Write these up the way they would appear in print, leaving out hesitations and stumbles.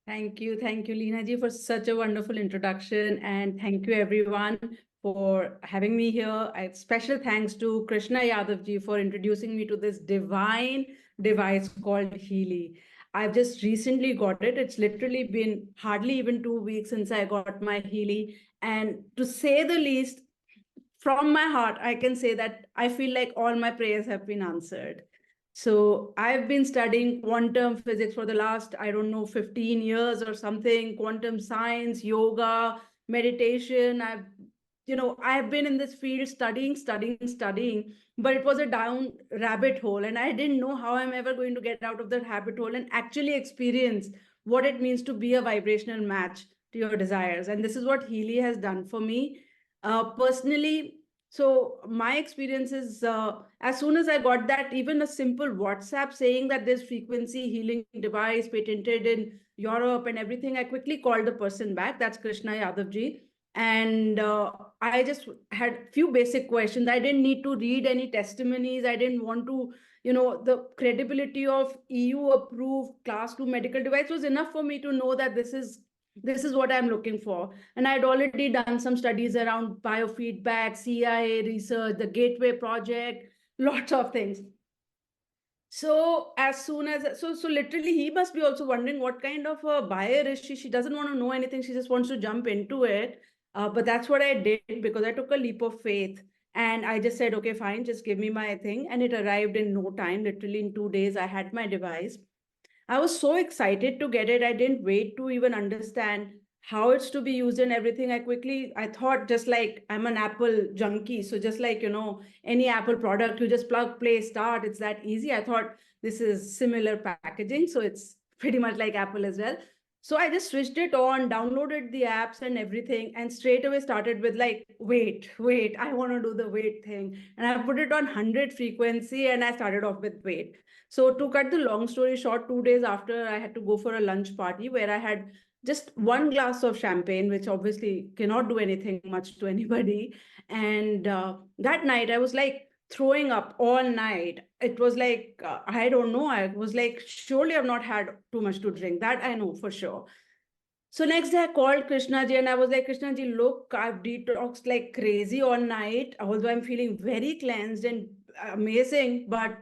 Thank you. Thank you, Leena ji, for such a wonderful introduction. And thank you, everyone, for having me here. Special thanks to Krishna Yadav ji for introducing me to this divine device called Healy. I've just recently got it. It's literally been hardly even 2 weeks since I got my Healy. And to say the least, from my heart, I can say that I feel like all my prayers have been answered. So I've been studying quantum physics for the last, I don't know, 15 years or something, quantum science, yoga, meditation. I've been in this field studying, but it was a down rabbit hole. And I didn't know how I'm ever going to get out of that rabbit hole and actually experience what it means to be a vibrational match to your desires. And this is what Healy has done for me. Personally, so my experience is as soon as I got that, even a simple WhatsApp saying that there's frequency healing device patented in Europe and everything, I quickly called the person back. That's Krishna Yadav ji. And I just had few basic questions. I didn't need to read any testimonies. I didn't want to, the credibility of EU approved class 2 medical device was enough for me to know that this is what I'm looking for. And I'd already done some studies around biofeedback, CIA research, the Gateway Project, lots of things. So as soon as, so literally he must be also wondering what kind of a buyer is she. She doesn't want to know anything. She just wants to jump into it. But that's what I did because I took a leap of faith. And I just said, okay, fine, just give me my thing. And it arrived in no time. Literally in 2 days, I had my device. I was so excited to get it. I didn't wait to even understand how it's to be used and everything. I thought just like I'm an Apple junkie. So just like, any Apple product, you just plug, play, start. It's that easy. I thought this is similar packaging. So it's pretty much like Apple as well. So I just switched it on, downloaded the apps and everything, and straight away started with like, wait, I want to do the wait thing. And I put it on 100 frequency and I started off with wait. So to cut the long story short, 2 days after, I had to go for a lunch party where I had just one glass of champagne, which obviously cannot do anything much to anybody. And that night, I was like throwing up all night. It was like, I don't know. I was like, surely I've not had too much to drink. That I know for sure. So next day I called Krishna ji and I was like, Krishna ji, look, I've detoxed like crazy all night, although I'm feeling very cleansed and amazing. But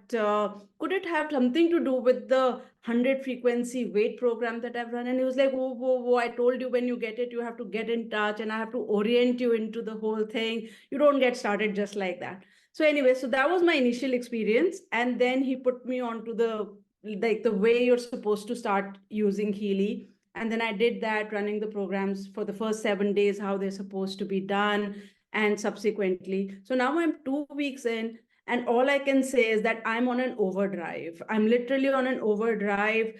could it have something to do with the 100 frequency weight program that I've run? And he was like, whoa, whoa, whoa, I told you when you get it, you have to get in touch and I have to orient you into the whole thing. You don't get started just like that. So anyway, so that was my initial experience. And then he put me onto the way you're supposed to start using Healy. And then I did that, running the programs for the first 7 days, how they're supposed to be done, and subsequently. So now I'm 2 weeks in, and all I can say is that I'm on an overdrive. I'm literally on an overdrive.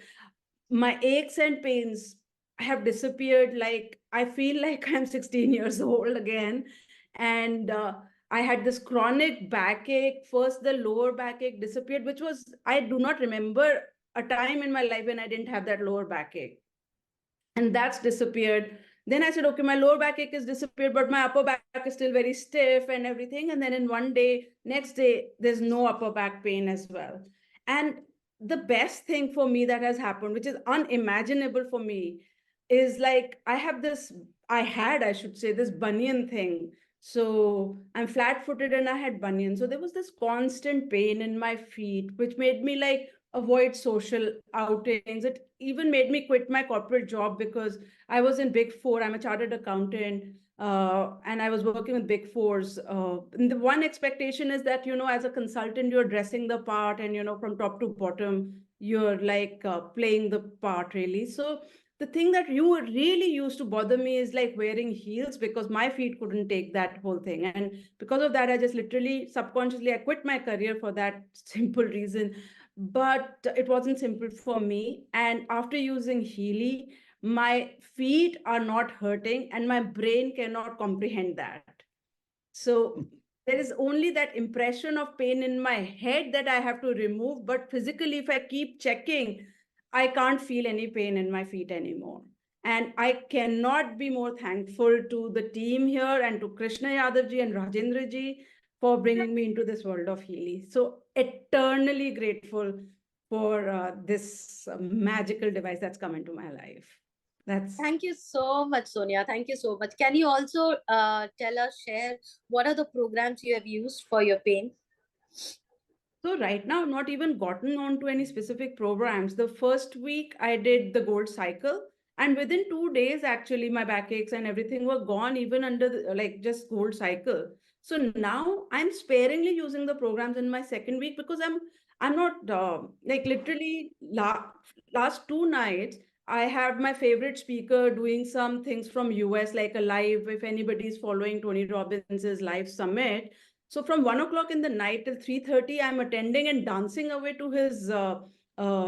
My aches and pains have disappeared. Like, I feel like I'm 16 years old again. And I had this chronic backache. First, the lower backache disappeared, which was, I do not remember a time in my life when I didn't have that lower backache, and that's disappeared. Then I said, okay, my lower backache is disappeared, but my upper back is still very stiff and everything. And then in one day, next day, there's no upper back pain as well. And the best thing for me that has happened, which is unimaginable for me, is like I should say, this bunion thing. So I'm flat-footed and I had bunion. So there was this constant pain in my feet, which made me like avoid social outings. It even made me quit my corporate job because I was in Big Four. I'm a chartered accountant, and I was working with Big Fours. And the one expectation is that, as a consultant, you're dressing the part and, from top to bottom, you're like playing the part really. So the thing that you really used to bother me is like wearing heels because my feet couldn't take that whole thing. And because of that, I just literally subconsciously, I quit my career for that simple reason. But it wasn't simple for me. And after using Healy, my feet are not hurting and my brain cannot comprehend that. So there is only that impression of pain in my head that I have to remove. But physically, if I keep checking, I can't feel any pain in my feet anymore. And I cannot be more thankful to the team here and to Krishna Yadav ji and Rajendra ji for bringing me into this world of Healy. So eternally grateful for this magical device that's come into my life. That's Thank you so much, Sonia. Thank you so much. Can you also share what are the programs you have used for your pain? so right now, I've not even gotten on to any specific programs. The first week I did the gold cycle, and within 2 days, actually, my backaches and everything were gone, even under like just gold cycle. So now I'm sparingly using the programs in my second week because I'm not like literally last 2 nights. I had my favorite speaker doing some things from US, like a live. If anybody is following Tony Robbins's live summit, so from 1 o'clock in the night till 3:30, I'm attending and dancing away to his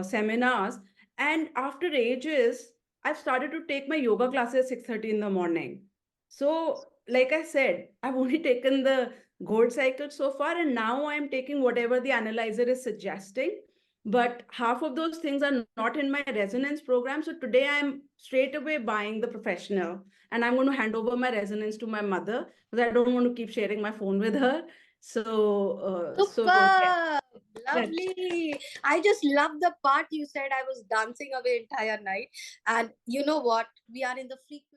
seminars. And after ages, I've started to take my yoga classes at 6:30 in the morning. So, like I said, I've only taken the gold cycle so far, and now I'm taking whatever the analyzer is suggesting. But half of those things are not in my resonance program. So today I'm straight away buying the professional, and I'm going to hand over my resonance to my mother because I don't want to keep sharing my phone with her. So yeah, Super, that's lovely. I just love the part you said I was dancing away entire night. And you know what? We are in the frequency